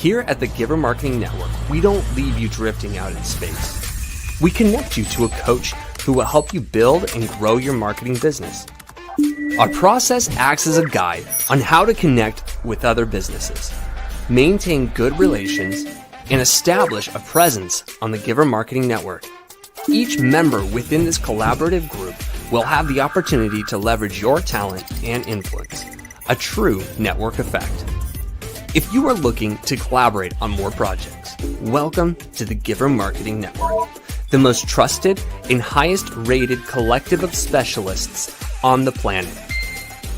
Here at the Giver Marketing Network, we don't leave you drifting out in space. We connect you to a coach who will help you build and grow your marketing business. Our process acts as a guide on how to connect with other businesses, maintain good relations, and establish a presence on the Giver Marketing Network. Each member within this collaborative group will have the opportunity to leverage your talent and influence, a true network effect. If you are looking to collaborate on more projects, welcome to the Giver Marketing Network, the most trusted and highest rated collective of specialists on the planet.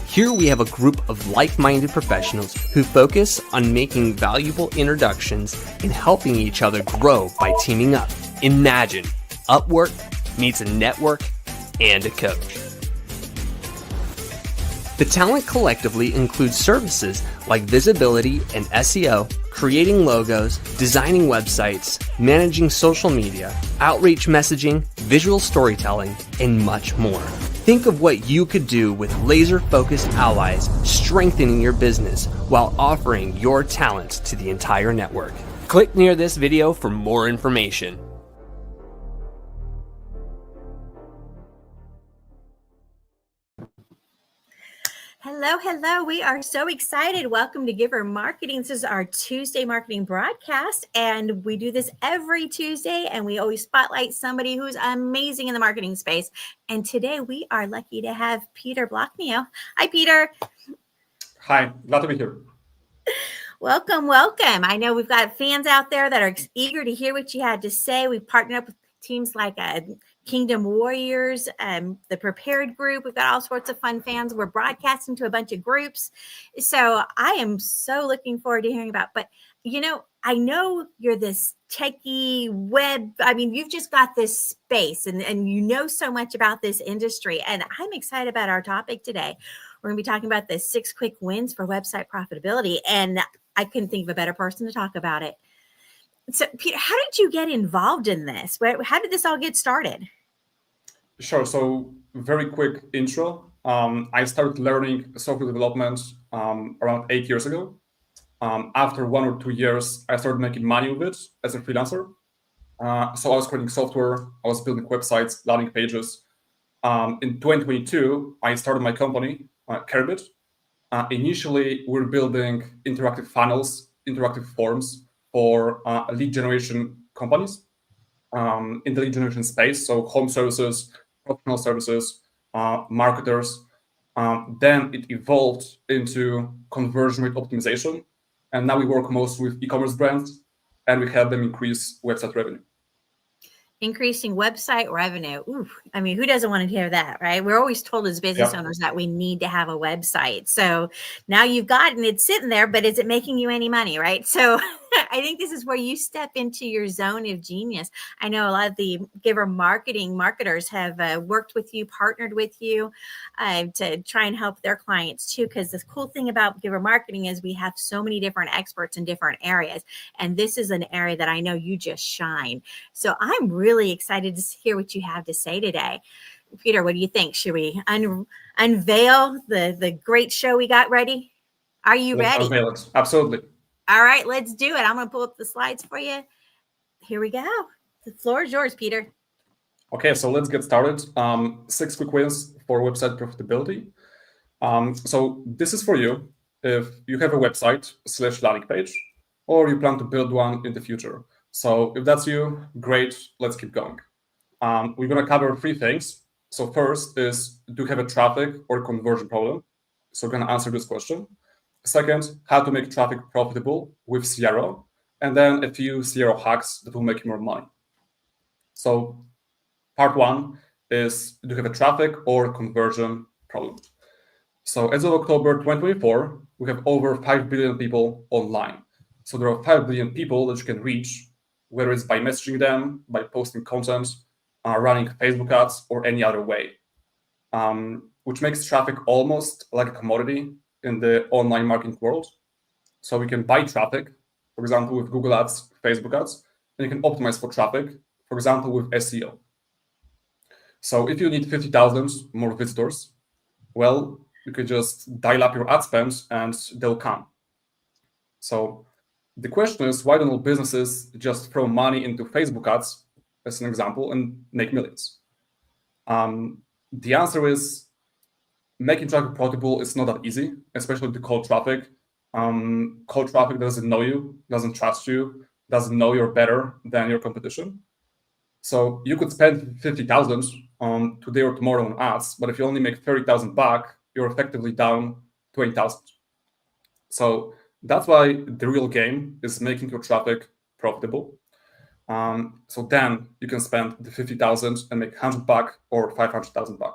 Here we have a group of like-minded professionals who focus on making valuable introductions and helping each other grow by teaming up. Imagine Upwork meets a network and a coach. The talent collectively includes services like visibility and SEO, creating logos, designing websites, managing social media, outreach messaging, visual storytelling, and much more. Think of what you could do with laser-focused allies, strengthening your business while offering your talent to the entire network. Click near this video for more information. Hello. We are so excited. Welcome to Giver Marketing. This is our Tuesday marketing broadcast, and we do this every Tuesday, and we always spotlight somebody who's amazing in the marketing space. And today we are lucky to have Peter Blockneo. Hi, Peter. Hi, glad to be here. Welcome. I know we've got fans out there that are eager to hear what you had to say. We've partnered up with teams like Kingdom Warriors, the Prepared Group. We've got all sorts of fun fans. We're broadcasting to a bunch of groups. So I am so looking forward to hearing about, but I know you're this techie web. I mean, you've just got this space and you know so much about this industry. And I'm excited about our topic today. We're going to be talking about the 6 quick wins for website profitability. And I couldn't think of a better person to talk about it. So, Peter, how did you get involved in this? How did this all get started? Sure. So, very quick intro. I started learning software development around 8 years ago. After 1 or 2 years, I started making money with it as a freelancer. So I was creating software. I was building websites, landing pages. In 2022, I started my company, Carbit. Initially, we're building interactive funnels, interactive forms for lead generation companies in the lead generation space. So home services, professional services, marketers. Then it evolved into conversion rate optimization. And now we work mostly with e-commerce brands, and we help them increase website revenue. Increasing website revenue. Ooh, I mean, who doesn't want to hear that, right? We're always told as business owners that we need to have a website. So now you've gotten it sitting there, but is it making you any money, right? So I think this is where you step into your zone of genius. I know a lot of the Giver marketing marketers have worked with you, partnered with you to try and help their clients too. Because the cool thing about Giver marketing is we have so many different experts in different areas. And this is an area that I know you just shine. So I'm really excited to hear what you have to say today. Peter, what do you think? Should we unveil the great show we got ready? Are you ready? Unveil it. Absolutely. All right, let's do it. I'm going to pull up the slides for you. Here we go. The floor is yours, Peter. Okay, so let's get started. 6 quick wins for website profitability. So this is for you if you have a website / landing page, or you plan to build one in the future. So if that's you, great, let's keep going. We're going to cover 3 things. So first is, do you have a traffic or conversion problem? So we're going to answer this question. Second, how to make traffic profitable with CRO, and then a few CRO hacks that will make you more money. So part 1 is, do you have a traffic or conversion problem? So as of October 2024, we have over 5 billion people online. So there are 5 billion people that you can reach, whether it's by messaging them, by posting content, running Facebook ads, or any other way, which makes traffic almost like a commodity in the online marketing world. So we can buy traffic, for example, with Google Ads, Facebook ads, and you can optimize for traffic, for example, with SEO. So if you need 50,000 more visitors, well, you could just dial up your ad spend and they'll come. So The question is, why don't all businesses just throw money into Facebook ads, as an example, and make millions? The answer is making traffic profitable is not that easy, especially the cold traffic. Cold traffic doesn't know you, doesn't trust you, doesn't know you're better than your competition. So you could spend 50,000 on today or tomorrow on ads, but if you only make 30,000 back, you're effectively down 20,000. So that's why the real game is making your traffic profitable. So then you can spend the 50,000 and make 100 back or 500,000 back.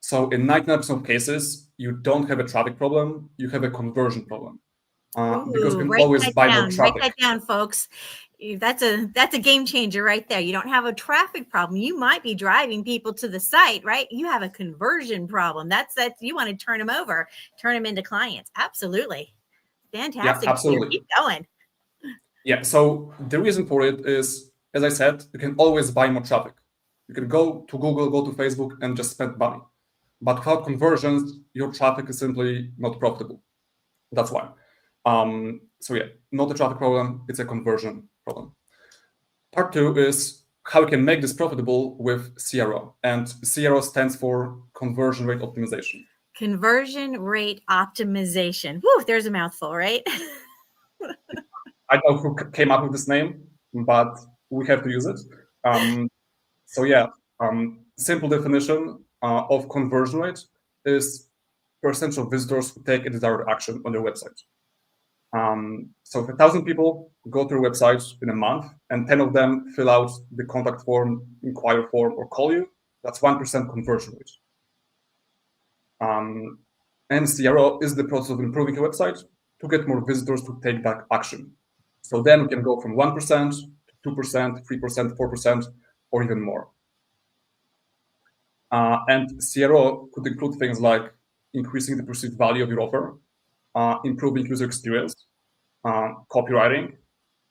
So in 99% of cases, you don't have a traffic problem, you have a conversion problem. Because you can always buy more traffic. Write that down, folks. That's a game changer right there. You don't have a traffic problem. You might be driving people to the site, right? You have a conversion problem. That's you want to turn them over, turn them into clients. Absolutely. Fantastic. Yeah, absolutely. Keep going. Yeah, so the reason for it is, as I said, you can always buy more traffic. You can go to Google, go to Facebook, and just spend money. But without conversions, your traffic is simply not profitable. That's why. So yeah, not a traffic problem, it's a conversion problem. Part two is how we can make this profitable with CRO. And CRO stands for conversion rate optimization. Conversion rate optimization. Woo, there's a mouthful, right? I don't know who came up with this name, but we have to use it. So yeah, simple definition of conversion rate is percentage of visitors who take a desired action on their website. So if 1,000 people go to your website in a month and 10 of them fill out the contact form, inquire form, or call you, that's 1% conversion rate. And CRO is the process of improving your website to get more visitors to take that action. So then we can go from 1% to 2%, 3%, 4%, or even more. And CRO could include things like increasing the perceived value of your offer, improving user experience, copywriting,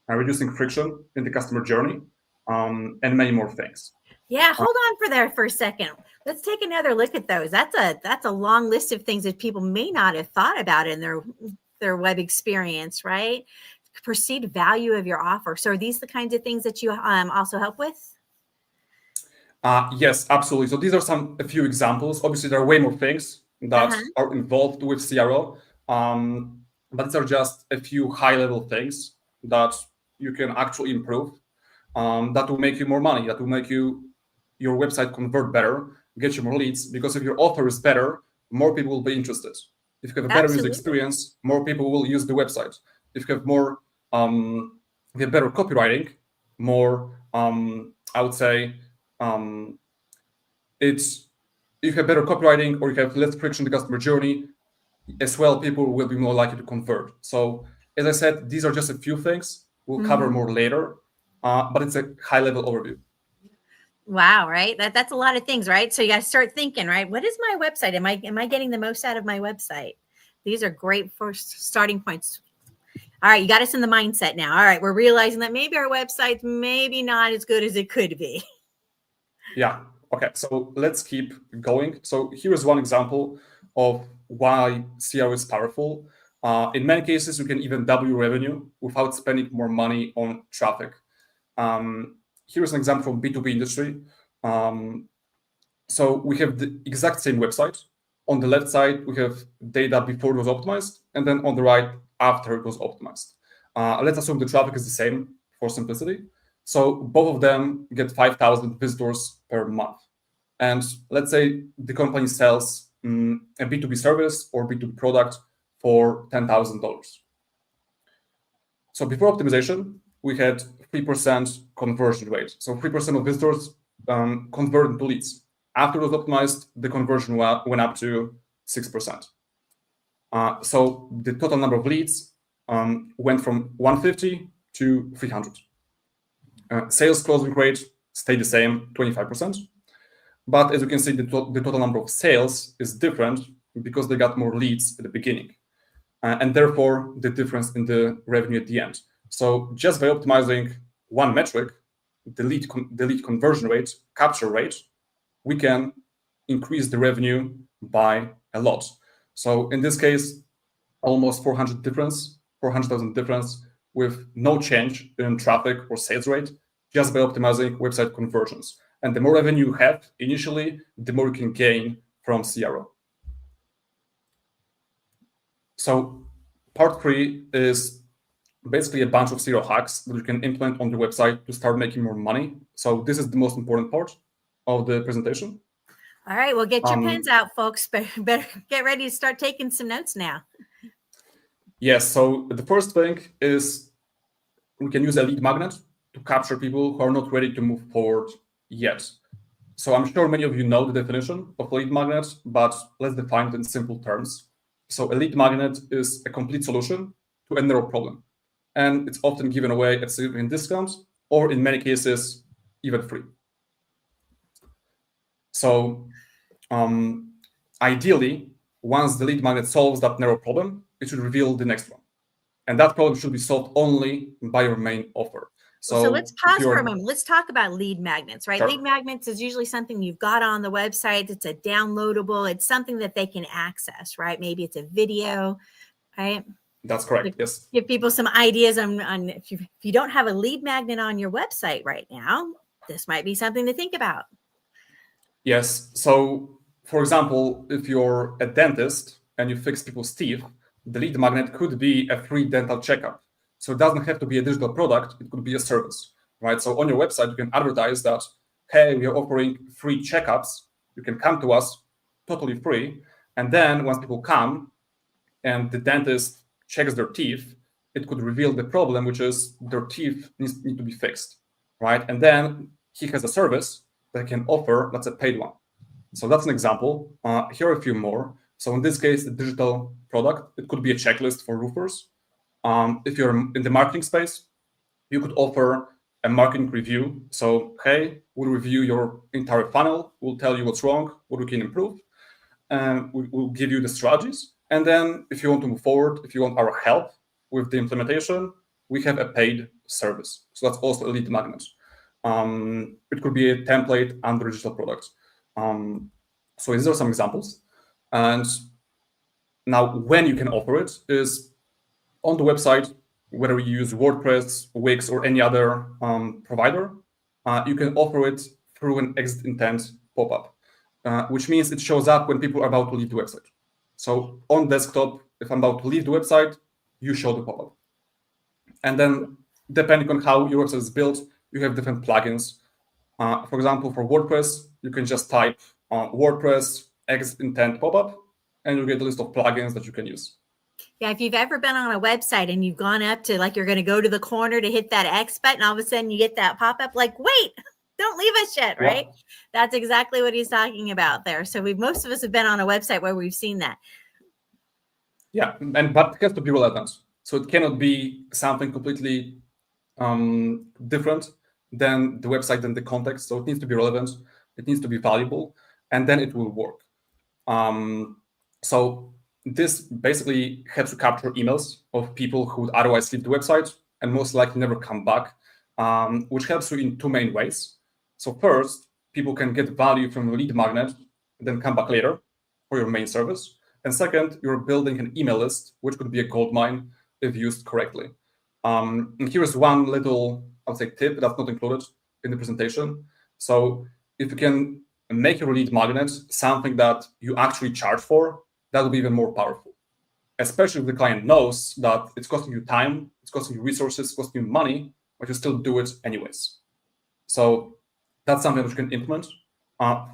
reducing friction in the customer journey, and many more things. Yeah, hold on for there for a second. Let's take another look at those. That's a long list of things that people may not have thought about in their web experience, right? Perceived value of your offer. So are these the kinds of things that you also help with? Yes, absolutely. So these are a few examples. Obviously, there are way more things that are involved with CRO, but these are just a few high-level things that you can actually improve. That will make you more money. That will make your website convert better, get you more leads. Because if your offer is better, more people will be interested. If you have a better user experience, more people will use the website. If you have more, if you have better copywriting, more, I would say, it's if you have better copywriting or you have less friction in the customer journey, as well, people will be more likely to convert. So, as I said, these are just a few things. We'll cover more later, but it's a high-level overview. Wow, right? That's a lot of things, right? So you got to start thinking, right? What is my website? Am I getting the most out of my website? These are great first starting points. All right, you got us in the mindset now. All right, we're realizing that maybe our website's maybe not as good as it could be. Yeah. Okay. So let's keep going. So here is one example of why CRO is powerful. In many cases, you can even double your revenue without spending more money on traffic. Here's an example from B2B industry. So we have the exact same website. On the left side, we have data before it was optimized, and then on the right, after it was optimized. Let's assume the traffic is the same for simplicity. So both of them get 5,000 visitors per month. And let's say the company sells a B2B service or B2B product for $10,000. So before optimization, we had 3% conversion rate. So 3% of visitors convert into leads. After it was optimized, the conversion went up to 6%. So the total number of leads went from 150 to 300. Sales closing rate stayed the same, 25%. But as you can see, the total number of sales is different because they got more leads at the beginning. And therefore, the difference in the revenue at the end. So just by optimizing one metric, the lead conversion rate, capture rate, we can increase the revenue by a lot. So in this case, almost 400 difference 400,000 difference with no change in traffic or sales rate, just by optimizing website conversions. And the more revenue you have initially, the more you can gain from CRO. So part 3 is basically a bunch of CRO hacks that you can implement on the website to start making more money. So this is the most important part of the presentation. All right, well, get your pens out, folks. Better get ready to start taking some notes now. Yes, so the first thing is we can use a lead magnet to capture people who are not ready to move forward yet. So I'm sure many of you know the definition of a lead magnet, but let's define it in simple terms. So a lead magnet is a complete solution to a narrow problem. And it's often given away at significant discounts, or in many cases, even free. So ideally, once the lead magnet solves that narrow problem, it should reveal the next one. And that problem should be solved only by your main offer. So let's pause for a moment. Let's talk about lead magnets, right? Sure. Lead magnets is usually something you've got on the website. It's a downloadable. It's something that they can access, right? Maybe it's a video, right? That's correct. Yes. Give people some ideas on if you don't have a lead magnet on your website right now, this might be something to think about. Yes. So, for example, if you're a dentist and you fix people's teeth, the lead magnet could be a free dental checkup. So it doesn't have to be a digital product. It could be a service, right? So on your website, you can advertise that, hey, we are offering free checkups. You can come to us totally free. And then once people come and the dentist checks their teeth, it could reveal the problem, which is their teeth need to be fixed, right? And then he has a service that can offer, that's a paid one. So that's an example. Here are a few more. So in this case, the digital product, it could be a checklist for roofers. If you're in the marketing space, you could offer a marketing review. So, hey, we'll review your entire funnel. We'll tell you what's wrong, what we can improve. And we'll give you the strategies. And then if you want to move forward, if you want our help with the implementation, we have a paid service. So that's also a lead magnet. It could be a template under digital product. So these are some examples. And now when you can offer it is on the website, whether you use WordPress, Wix, or any other provider, you can offer it through an exit intent pop-up, which means it shows up when people are about to leave the website. So on desktop, if I'm about to leave the website, you show the pop-up. And then depending on how your website is built, you have different plugins. For example, for WordPress, you can just type WordPress exit intent pop-up, and you get a list of plugins that you can use. Yeah, if you've ever been on a website and you've gone up to, like, you're going to go to the corner to hit that X button, all of a sudden you get that pop-up like, wait, don't leave us yet, right? Yeah. That's exactly what he's talking about there. So most of us have been on a website where we've seen that. Yeah, but it has to be relevant. So it cannot be something completely different than the website and the context. So it needs to be relevant. It needs to be valuable, and then it will work. So this basically helps to capture emails of people who would otherwise leave the website and most likely never come back, which helps you in two main ways. So first, people can get value from a lead magnet and then come back later for your main service. And second, you're building an email list, which could be a gold mine if used correctly. And here's one little, I would say, tip that's not included in the presentation. So if you can make your lead magnet something that you actually charge for, that will be even more powerful, especially if the client knows that it's costing you time, it's costing you resources, it's costing you money, but you still do it anyways. So that's something that you can implement.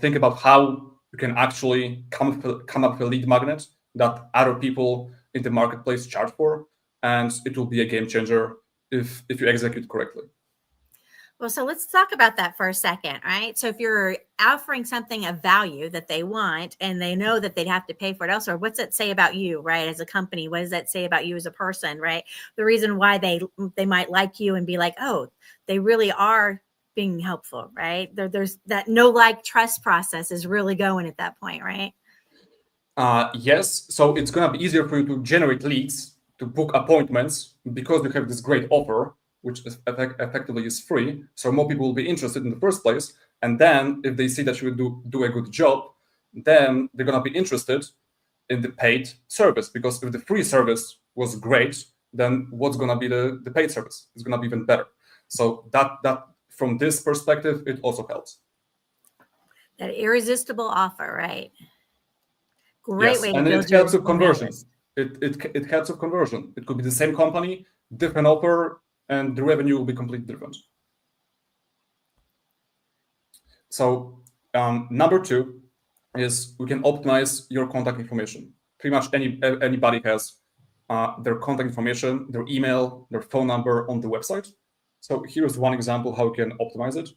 Think about how you can actually come up with a lead magnet that other people in the marketplace charge for, and it will be a game changer if you execute correctly. Well, so let's talk about that for a second, right? So if you're offering something of value that they want and they know that they'd have to pay for it elsewhere, what's that say about you, right? As a company, what does that say about you as a person, right? The reason why they might like you and be like, oh, they really are being helpful, right? There's that trust process is really going at that point, right? Yes. So it's going to be easier for you to generate leads, to book appointments, because you have this great offer, which effectively is free. So more people will be interested in the first place. And then if they see that you do a good job, then they're going to be interested in the paid service. Because if the free service was great, then what's going to be the paid service? It's going to be even better. So that from this perspective, it also helps. That irresistible offer, right? Great way to and build it your helps with conversion. list. It helps with conversion. It could be the same company, different offer, and the revenue will be completely different. So number 2 is we can optimize your contact information. Pretty much anybody has their contact information, their email, their phone number on the website. So here's one example how we can optimize it.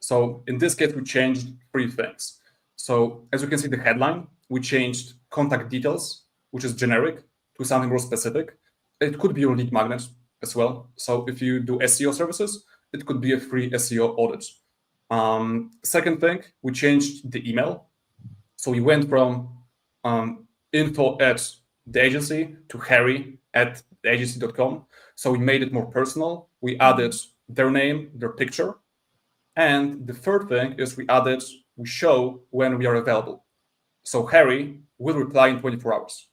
So in this case, we changed 3 things. So as you can see, the headline, we changed contact details, which is generic, to something more specific. It could be your lead magnet as well. So if you do SEO services, it could be a free SEO audit. Second thing, we changed the email. So we went from info@theagency to harry@theagency.com. So we made it more personal. We added their name, their picture. And the third thing is we show when we are available. So Harry will reply in 24 hours.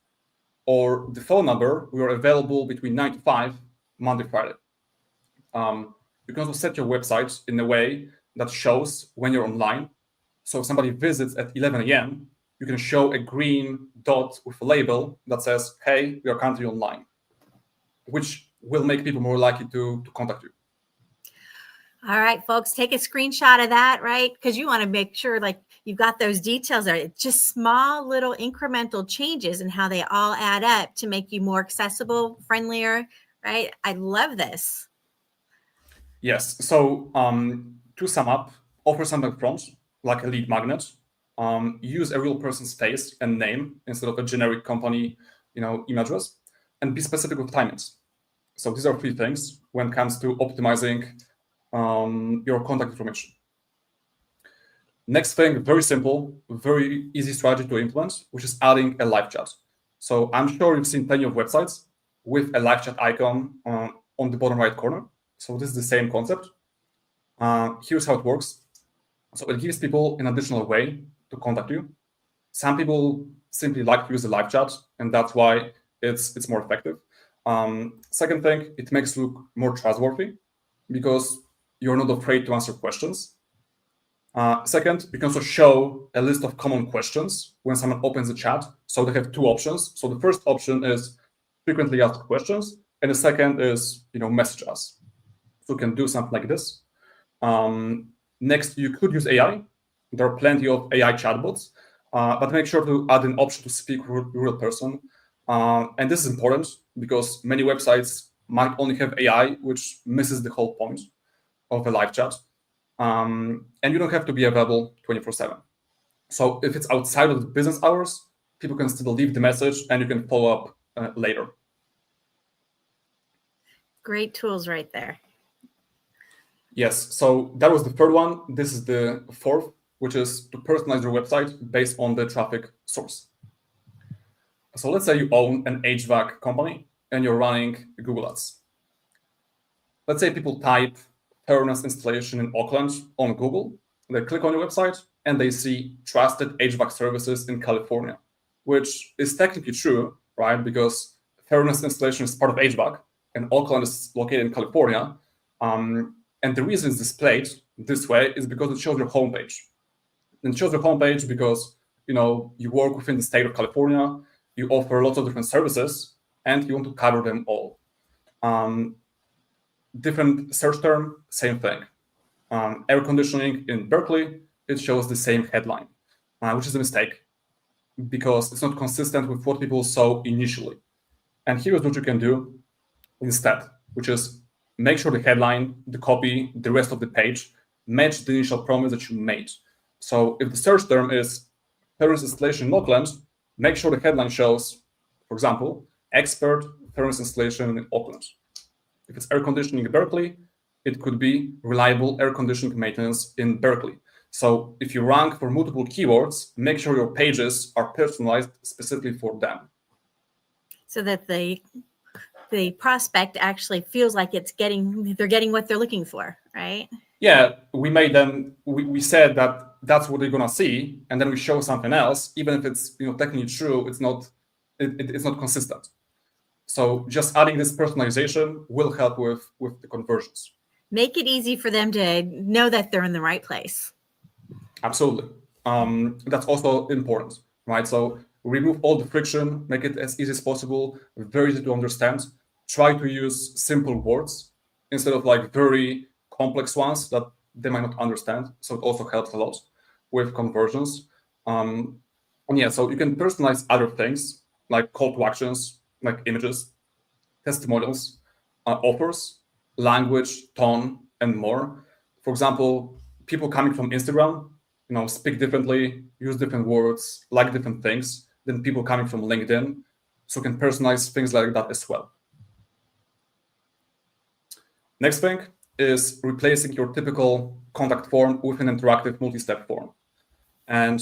Or the phone number, we are available between 9 to 5, Monday, Friday. You can also set your website in a way that shows when you're online. So if somebody visits at 11 a.m., you can show a green dot with a label that says, hey, we are currently online, which will make people more likely to contact you. All right, folks, take a screenshot of that, right? Because you want to make sure like you've got those details there. It's just small little incremental changes and how they all add up to make you more accessible, friendlier, right? I love this. Yes. So to sum up, offer something front, like a lead magnet. Use a real person's face and name instead of a generic company, email address, and be specific with timings. So these are 3 things when it comes to optimizing your contact information. Next thing, very simple, very easy strategy to implement, which is adding a live chat. So I'm sure you've seen plenty of websites with a live chat icon on the bottom right corner. So this is the same concept. Here's how it works. So it gives people an additional way to contact you. Some people simply like to use the live chat, and that's why it's more effective. Second thing, it makes you look more trustworthy because you're not afraid to answer questions. Second, you can also show a list of common questions when someone opens the chat. So they have 2 options. So the first option is frequently asked questions, and the second is message us. So you can do something like this. Next, you could use AI. There are plenty of AI chatbots, but make sure to add an option to speak with a real person. And this is important because many websites might only have AI, which misses the whole point of a live chat. And you don't have to be available 24/7. So if it's outside of the business hours, people can still leave the message and you can follow up later. Great tools right there. Yes, so that was the third one. This is the fourth, which is to personalize your website based on the traffic source. So let's say you own an HVAC company and you're running Google Ads. Let's say people type furnace installation in Auckland on Google. They click on your website and they see trusted HVAC services in California, which is technically true, right? Because furnace installation is part of HVAC and Auckland is located in California. And the reason it's displayed this way is because it shows your homepage. And it shows your homepage because you work within the state of California, you offer lots of different services, and you want to cover them all. Different search term, same thing. Air conditioning in Berkeley, it shows the same headline, which is a mistake because it's not consistent with what people saw initially. And here's what you can do instead, which is make sure the headline, the copy, the rest of the page match the initial promise that you made. So if the search term is furnace installation in Auckland, make sure the headline shows, for example, expert furnace installation in Auckland. If it's air conditioning in Berkeley, it could be reliable air conditioning maintenance in Berkeley. So if you rank for multiple keywords, make sure your pages are personalized specifically for them. So that the prospect actually feels like they're getting what they're looking for, right? Yeah, we made them. We said that that's what they're gonna see, and then we show something else. Even if it's technically true, it's not consistent. So just adding this personalization will help with the conversions. Make it easy for them to know that they're in the right place. Absolutely. That's also important, right? So remove all the friction, make it as easy as possible, very easy to understand. Try to use simple words instead of like very complex ones that they might not understand. So it also helps a lot with conversions. And yeah, so you can personalize other things like call to actions, like images, testimonials, offers, language, tone, and more. For example, people coming from Instagram, speak differently, use different words, like different things than people coming from LinkedIn. So you can personalize things like that as well. Next thing is replacing your typical contact form with an interactive multi-step form. And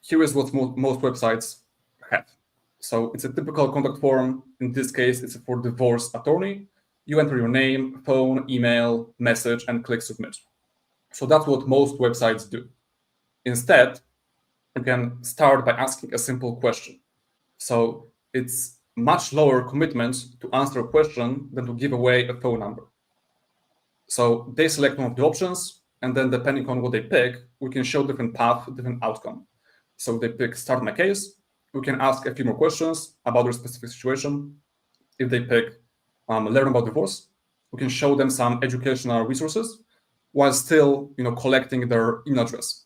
here is what most websites have. So it's a typical contact form. In this case, it's for divorce attorney. You enter your name, phone, email, message, and click submit. So that's what most websites do. Instead, you can start by asking a simple question. So it's much lower commitment to answer a question than to give away a phone number. So they select one of the options, and then depending on what they pick, we can show different path, different outcome. So they pick start my case, we can ask a few more questions about their specific situation. If they pick learn about divorce, we can show them some educational resources while still collecting their email address.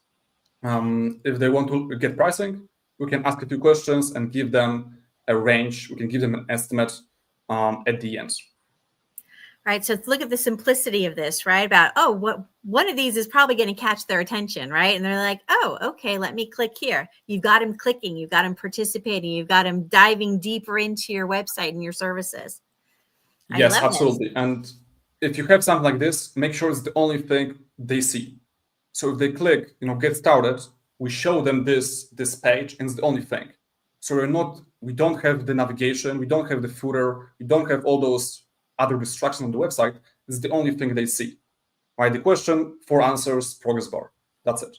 If they want to get pricing, we can ask a few questions and give them a range. We can give them an estimate at the end. Right. So look at the simplicity of this, right? About, what one of these is probably going to catch their attention, right? And they're like, oh, okay, let me click here. You've got them clicking, you've got them participating, you've got them diving deeper into your website and your services. Yes, absolutely. This. And if you have something like this, make sure it's the only thing they see. So if they click, get started, we show them this page, and it's the only thing. So we don't have the navigation, we don't have the footer, we don't have all those other distractions on the website. It's the only thing they see. Right? The question, 4 answers, progress bar. That's it.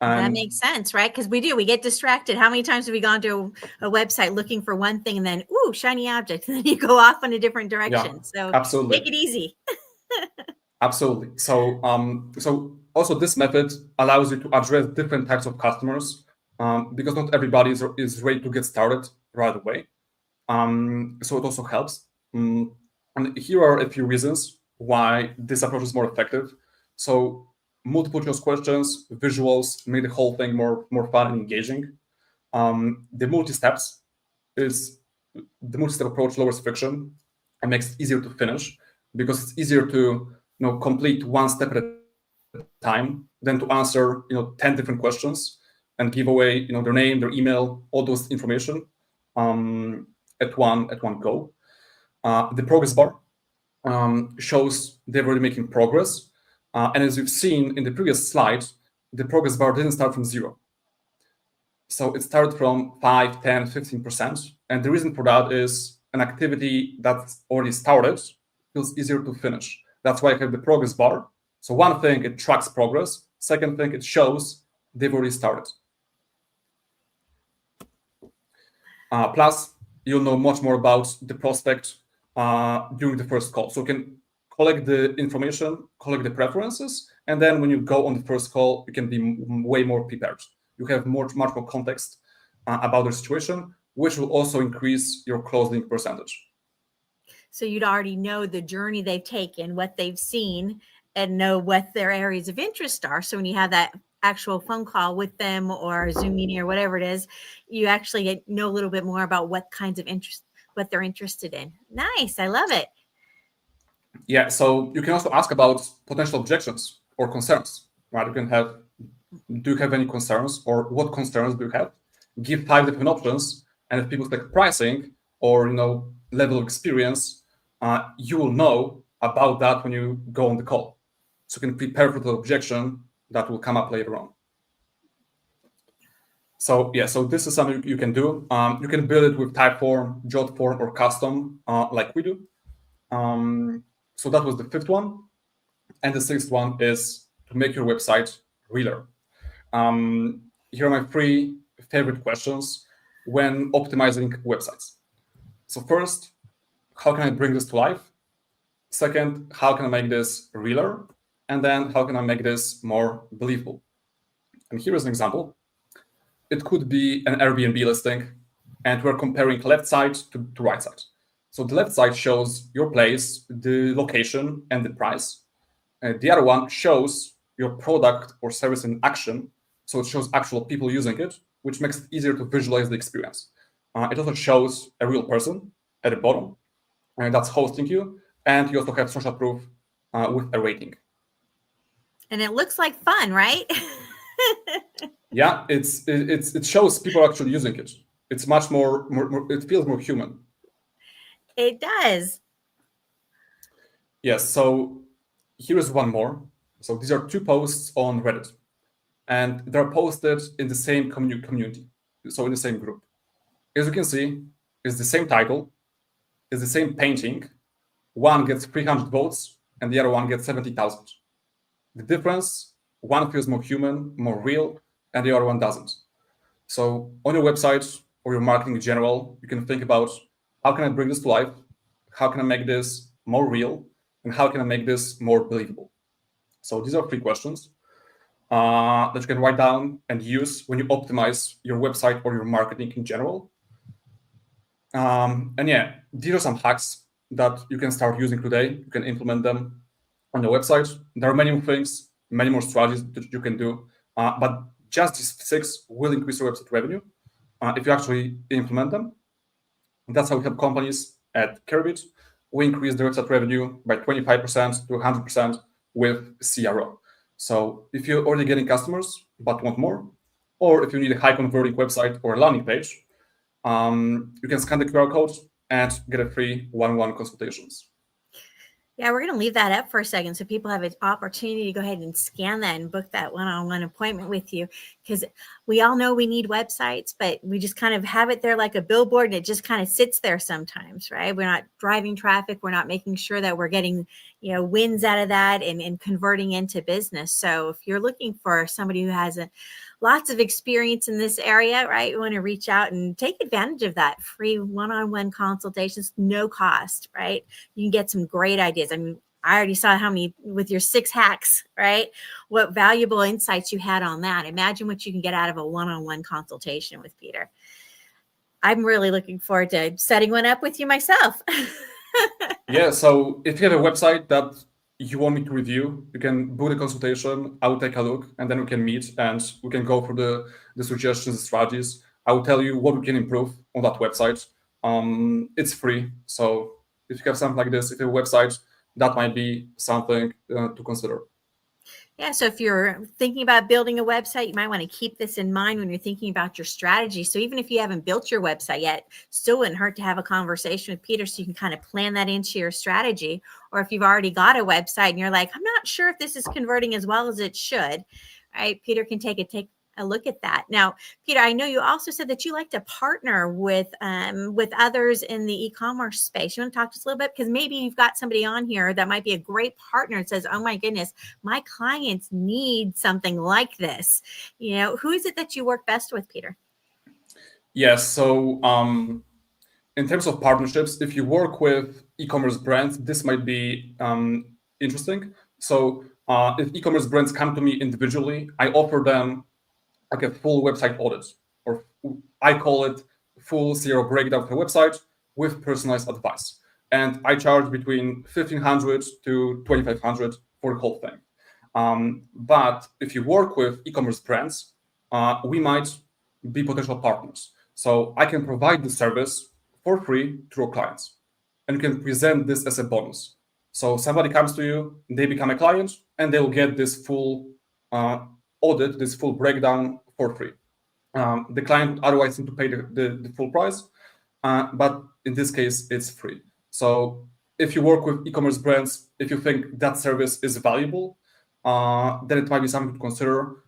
That makes sense, right? Because we get distracted. How many times have we gone to a website looking for one thing and then, ooh, shiny object, and then you go off in a different direction? Yeah, so absolutely. Make it easy. Absolutely. So also this method allows you to address different types of customers because not everybody is ready to get started right away. So it also helps. And here are a few reasons why this approach is more effective. So multiple choice questions, visuals make the whole thing more fun and engaging. The multi-step approach lowers friction and makes it easier to finish because it's easier to complete one step at a time than to answer 10 different questions and give away their name, their email, all those information at one go. The progress bar shows they're already making progress. And as you've seen in the previous slide, the progress bar didn't start from 0. So it started from 5, 10, 15%. And the reason for that is an activity that's already started feels easier to finish. That's why I have the progress bar. So one thing, it tracks progress. Second thing, it shows they've already started. Plus, you'll know much more about the prospect during the first call. So you can collect the information, collect the preferences, and then when you go on the first call, you can be way more prepared. You have much more context about the situation, which will also increase your closing percentage. So you'd already know the journey they've taken, what they've seen, and know what their areas of interest are. So when you have that actual phone call with them or Zoom meeting or whatever it is, you actually know a little bit more about what kinds of interest, what they're interested in. Nice. I love it. Yeah. So you can also ask about potential objections or concerns, right? You can have, do you have any concerns or what concerns do you have? Give 5 different options. And if people select pricing or, level of experience, you will know about that when you go on the call. So you can prepare for the objection that will come up later on. So yeah, so this is something you can do. You can build it with Typeform, Jotform, or custom, like we do. So that was the 5th one. And the 6th one is to make your website realer. Here are my 3 favorite questions when optimizing websites. So first, how can I bring this to life? Second, how can I make this realer? And then how can I make this more believable? And here is an example. It could be an Airbnb listing, and we're comparing left side to right side. So the left side shows your place, the location, and the price. The other one shows your product or service in action. So it shows actual people using it, which makes it easier to visualize the experience. It also shows a real person at the bottom, and that's hosting you. And you also have social proof with a rating. And it looks like fun, right? Yeah, it shows people actually using it. It's much more it feels more human. It does. Yes, so here is one more. So these are 2 posts on Reddit, and they're posted in the same community, so in the same group. As you can see, it's the same title, it's the same painting. One gets 300 votes, and the other one gets 70,000. The difference, one feels more human, more real, and the other one doesn't. So on your website or your marketing in general, you can think about, how can I bring this to life? How can I make this more real? And how can I make this more believable? So these are 3 questions that you can write down and use when you optimize your website or your marketing in general. And yeah, these are some hacks that you can start using today. You can implement them on your website. There are many more things, many more strategies that you can do, but just these 6 will increase your website revenue if you actually implement them. And that's how we help companies at Caribit. We increase their website revenue by 25% to 100% with CRO. So if you're already getting customers but want more, or if you need a high converting website or a landing page, you can scan the QR code and get a free one-on-one consultations. Yeah, we're going to leave that up for a second so people have an opportunity to go ahead and scan that and book that one-on-one appointment with you, because we all know we need websites, but we just kind of have it there like a billboard, and it just kind of sits there sometimes, right? We're not driving traffic. We're not making sure that we're getting, wins out of that and converting into business. So if you're looking for somebody who has lots of experience in this area, right? You want to reach out and take advantage of that free one-on-one consultations, no cost, right? You can get some great ideas. I mean, I already saw how many with your 6 hacks, right? What valuable insights you had on that. Imagine what you can get out of a one-on-one consultation with Peter. I'm really looking forward to setting one up with you myself. Yeah, so if you have a website that you want me to review, you can book a consultation. I will take a look, and then we can meet and we can go through the suggestions, the strategies. I will tell you what we can improve on that website. It's free. So if you have something like this, if you have a website, that might be something to consider. Yeah, so if you're thinking about building a website, you might want to keep this in mind when you're thinking about your strategy. So even if you haven't built your website yet, still wouldn't hurt to have a conversation with Peter so you can kind of plan that into your strategy. Or if you've already got a website and you're like, I'm not sure if this is converting as well as it should, right? Peter can take a look at that. Now, Peter, I know you also said that you like to partner with others in the e-commerce space. You want to talk to us a little bit, because maybe you've got somebody on here that might be a great partner and says, oh my goodness, my clients need something like this. Who is it that you work best with, Peter? Yes. So in terms of partnerships, if you work with e-commerce brands, this might be interesting. So if e-commerce brands come to me individually, I offer them like a full website audit, or I call it full CRO breakdown of the website with personalized advice. And I charge between $1,500 to $2,500 for the whole thing. But if you work with e-commerce brands, we might be potential partners. So I can provide the service for free to our clients, and you can present this as a bonus. So somebody comes to you, they become a client, and they'll get this full audit, this full breakdown for free. The client otherwise need to pay the full price, but in this case, it's free. So if you work with e-commerce brands, if you think that service is valuable, then it might be something to consider.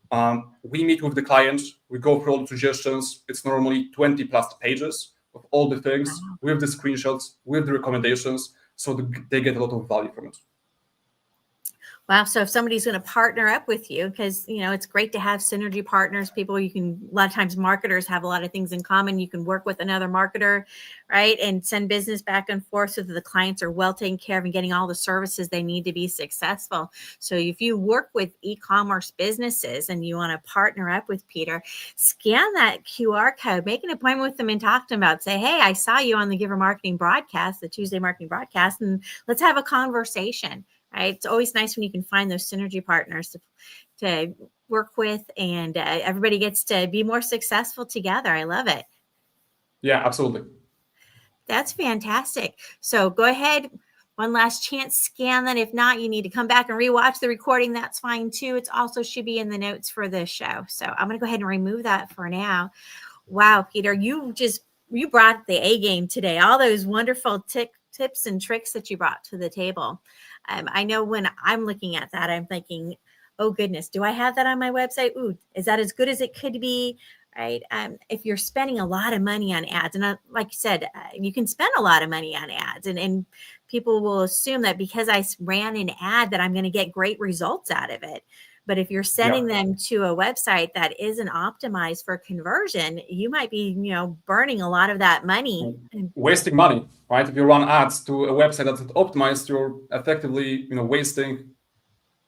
We meet with the client, we go through all the suggestions. It's normally 20 plus pages of all the things with the screenshots, with the recommendations, so they get a lot of value from it. Wow. So if somebody's going to partner up with you, because, it's great to have synergy partners, people you can, a lot of times marketers have a lot of things in common. You can work with another marketer, right? And send business back and forth so that the clients are well taken care of and getting all the services they need to be successful. So if you work with e-commerce businesses and you want to partner up with Peter, scan that QR code, make an appointment with them and talk to them about, say, hey, I saw you on the Giver Marketing broadcast, the Tuesday marketing broadcast, and let's have a conversation. Right? It's always nice when you can find those synergy partners to work with, and everybody gets to be more successful together. I love it. Yeah, absolutely. That's fantastic. So go ahead. One last chance, scan that. If not, you need to come back and rewatch the recording. That's fine too. It's also should be in the notes for the show. So I'm going to go ahead and remove that for now. Wow, Peter, you brought the A game today. All those wonderful tips and tricks that you brought to the table. I know when I'm looking at that, I'm thinking, oh goodness, do I have that on my website? Ooh, is that as good as it could be? Right. If you're spending a lot of money on ads, and like you said, you can spend a lot of money on ads, and people will assume that because I ran an ad that I'm going to get great results out of it. But if you're sending them to a website that isn't optimized for conversion, you might be, burning a lot of that money. Wasting money, right? If you run ads to a website that's not optimized, you're effectively, wasting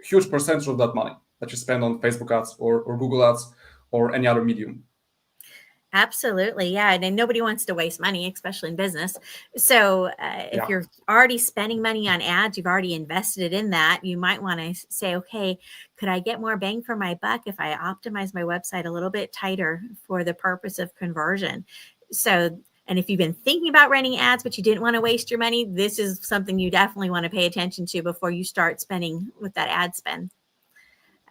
huge percentage of that money that you spend on Facebook ads or Google ads or any other medium. Absolutely. Yeah. And nobody wants to waste money, especially in business. So if you're already spending money on ads, you've already invested in that, you might want to say, okay, could I get more bang for my buck if I optimize my website a little bit tighter for the purpose of conversion? So, and if you've been thinking about running ads, but you didn't want to waste your money, this is something you definitely want to pay attention to before you start spending with that ad spend.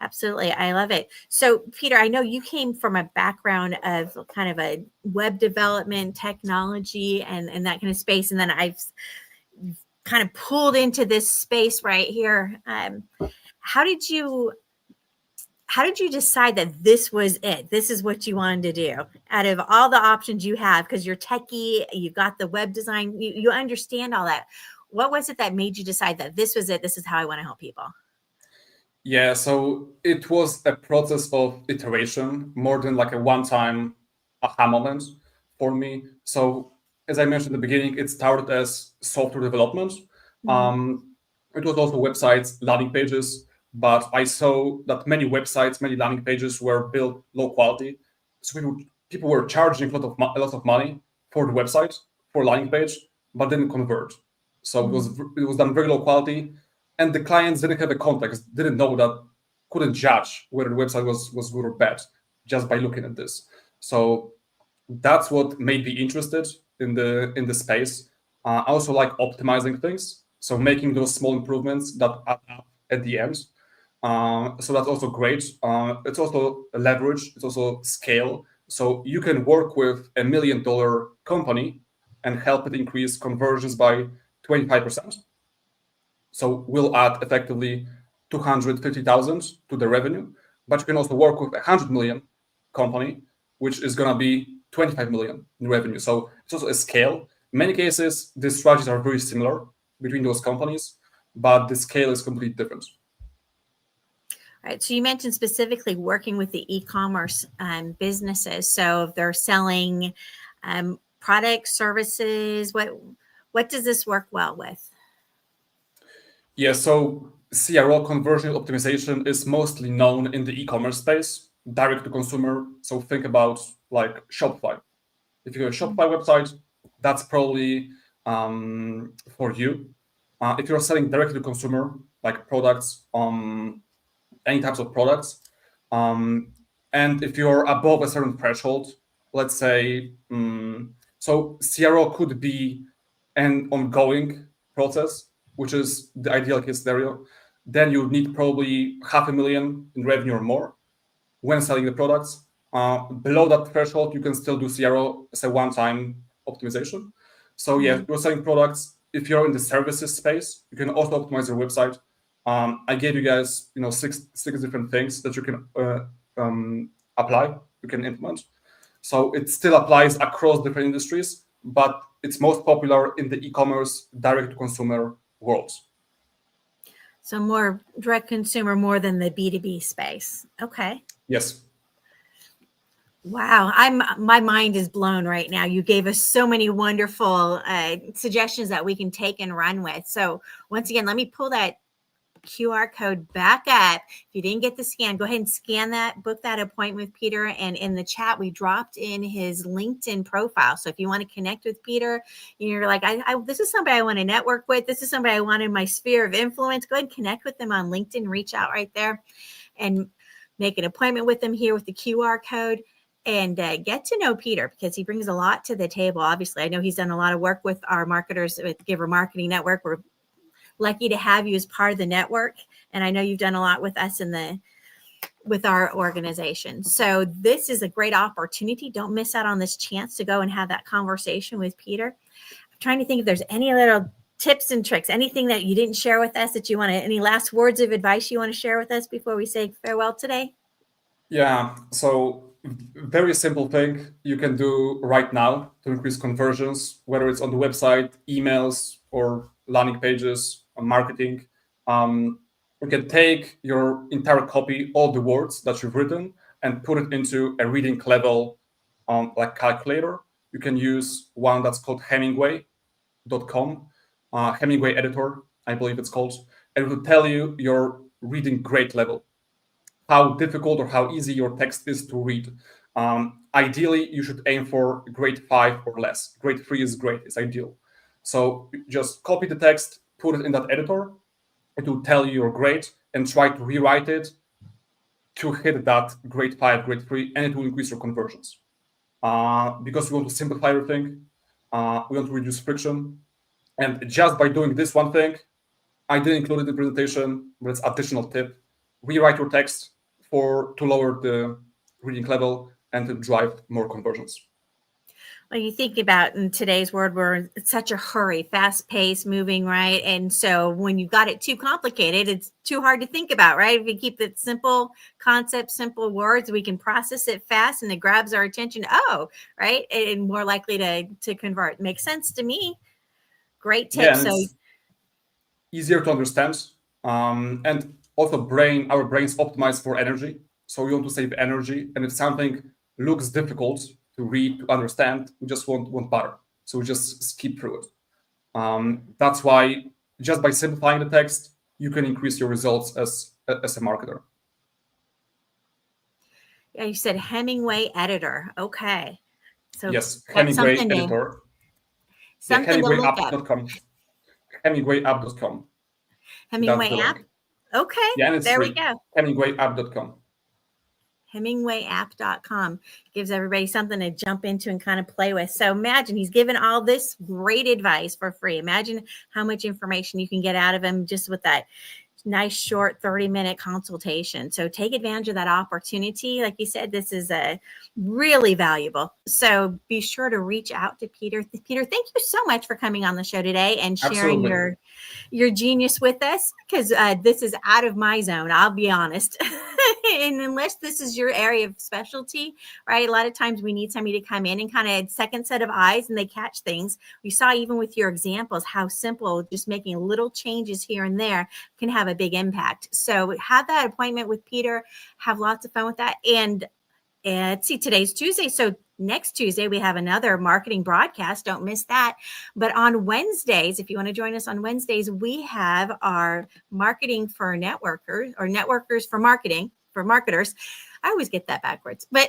Absolutely. I love it. So, Peter, I know you came from a background of kind of a web development technology and that kind of space. And then I've kind of pulled into this space right here. How did you decide that this was it? This is what you wanted to do out of all the options you have, because you're techie, you've got the web design, you understand all that. What was it that made you decide that this was it? This is how I want to help people. Yeah, so it was a process of iteration more than like a one-time aha moment for me. So as I mentioned in the beginning, it started as software development. It was also websites, landing pages, but I saw that many websites, many landing pages were built low quality. So people were charging a lot of money for the website, for landing page, but didn't convert. So it was done very low quality. And the clients didn't have a context, didn't know that, couldn't judge whether the website was good or bad just by looking at this. So that's what made me interested in the space. I also like optimizing things, so making those small improvements that add up at the end. So that's also great. It's also a leverage. It's also scale. So you can work with $1 million company and help it increase conversions by 25%. So we'll add effectively 250,000 to the revenue, but you can also work with 100 million company, which is going to be 25 million in revenue. So it's also a scale. In many cases, these strategies are very similar between those companies, but the scale is completely different. Right. So you mentioned specifically working with the e-commerce businesses. So if they're selling products, services, what does this work well with? Yeah, so CRO, conversion optimization, is mostly known in the e-commerce space, direct to consumer. So think about like Shopify. If you have a Shopify website, that's probably for you. If you're selling directly to consumer, like products, any types of products, and if you're above a certain threshold, let's say, so CRO could be an ongoing process, which is the ideal case scenario. Then you need probably 500,000 in revenue or more when selling the products. Below that threshold, you can still do CRO as a one-time optimization. So yeah, if you're selling products, if you're in the services space, you can also optimize your website. I gave you guys, six different things that you can apply, you can implement. So it still applies across different industries, but it's most popular in the e-commerce direct-to-consumer world. So more direct consumer, more than the B2B space. Okay. Yes. Wow, my mind is blown right now. You gave us so many wonderful suggestions that we can take and run with. So once again, let me pull that QR code back up. If you didn't get the scan, go ahead and scan that, book that appointment with Peter. And in the chat, we dropped in his LinkedIn profile. So if you want to connect with Peter, you're like, this is somebody I want to network with. This is somebody I want in my sphere of influence. Go ahead and connect with them on LinkedIn. Reach out right there and make an appointment with them here with the QR code. And get to know Peter, because he brings a lot to the table. Obviously, I know he's done a lot of work with our marketers with Giver Marketing Network. We're lucky to have you as part of the network. And I know you've done a lot with us with our organization. So this is a great opportunity. Don't miss out on this chance to go and have that conversation with Peter. I'm trying to think if there's any little tips and tricks, anything that you didn't share with us that you want to, any last words of advice you want to share with us before we say farewell today? Yeah, so very simple thing you can do right now to increase conversions, whether it's on the website, emails, or landing pages, or marketing. You can take your entire copy, all the words that you've written, and put it into a reading level like calculator. You can use one that's called Hemingway.com, Hemingway editor, I believe it's called, and it will tell you your reading grade level, how difficult or how easy your text is to read. Ideally, you should aim for grade 5 or less. Grade 3 is great, it's ideal. So just copy the text, put it in that editor. It will tell you your grade, and try to rewrite it to hit that grade 5, grade 3, and it will increase your conversions. Because we want to simplify everything, we want to reduce friction. And just by doing this one thing, I didn't include it in the presentation, but it's additional tip. Rewrite your text to lower the reading level and to drive more conversions. Well, you think about in today's world, we're in such a hurry, fast paced, moving, right? And so when you've got it too complicated, it's too hard to think about, right? If we keep it simple concepts, simple words, we can process it fast and it grabs our attention. Oh, right. And more likely to convert. Makes sense to me. Great tip. Yeah, and it's easier to understand. And also our brains optimize for energy. So we want to save energy. And if something looks difficult to read, to understand, we just won't bother. So we just skip through it. That's why just by simplifying the text, you can increase your results as a marketer. Yeah, you said Hemingway editor. Okay. So yes, that's Hemingway something editor. Something to look up. Hemingwayapp.com. Hemingwayapp.com. Hemingway app. Okay. Yeah, and it's there free. we go. Hemingwayapp.com. Hemingwayapp.com gives everybody something to jump into and kind of play with. So imagine he's given all this great advice for free. Imagine how much information you can get out of him just with that nice short 30-minute consultation. So take advantage of that opportunity. Like you said, this is really valuable. So be sure to reach out to Peter. Peter, thank you so much for coming on the show today and sharing your genius with us, because this is out of my zone, I'll be honest. And unless this is your area of specialty, right? A lot of times we need somebody to come in and kind of second set of eyes and they catch things. We saw even with your examples how simple just making little changes here and there can have a big impact. So have that appointment with Peter, have lots of fun with that. And let's see, today's Tuesday. So next Tuesday, we have another marketing broadcast. Don't miss that. But on Wednesdays, if you want to join us on Wednesdays, we have our marketing for networkers, or networkers for marketing for marketers. I always get that backwards, but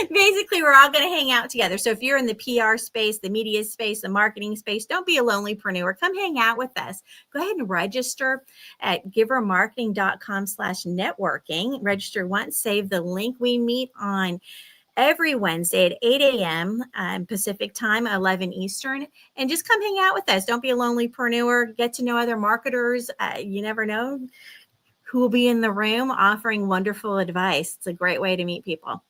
basically we're all going to hang out together. So if you're in the PR space, the media space, the marketing space, don't be a lonelypreneur. Come hang out with us. Go ahead and register at givermarketing.com/networking. Register once, save the link. We meet on every Wednesday at 8 a.m. Pacific time, 11 Eastern, and just come hang out with us. Don't be a lonelypreneur. Get to know other marketers. You never know who will be in the room offering wonderful advice. It's a great way to meet people.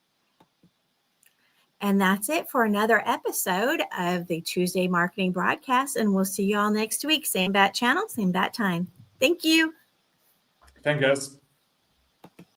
And that's it for another episode of the Tuesday Marketing Broadcast. And we'll see you all next week. Same bat channel, same bat time. Thank you. Thank you, guys.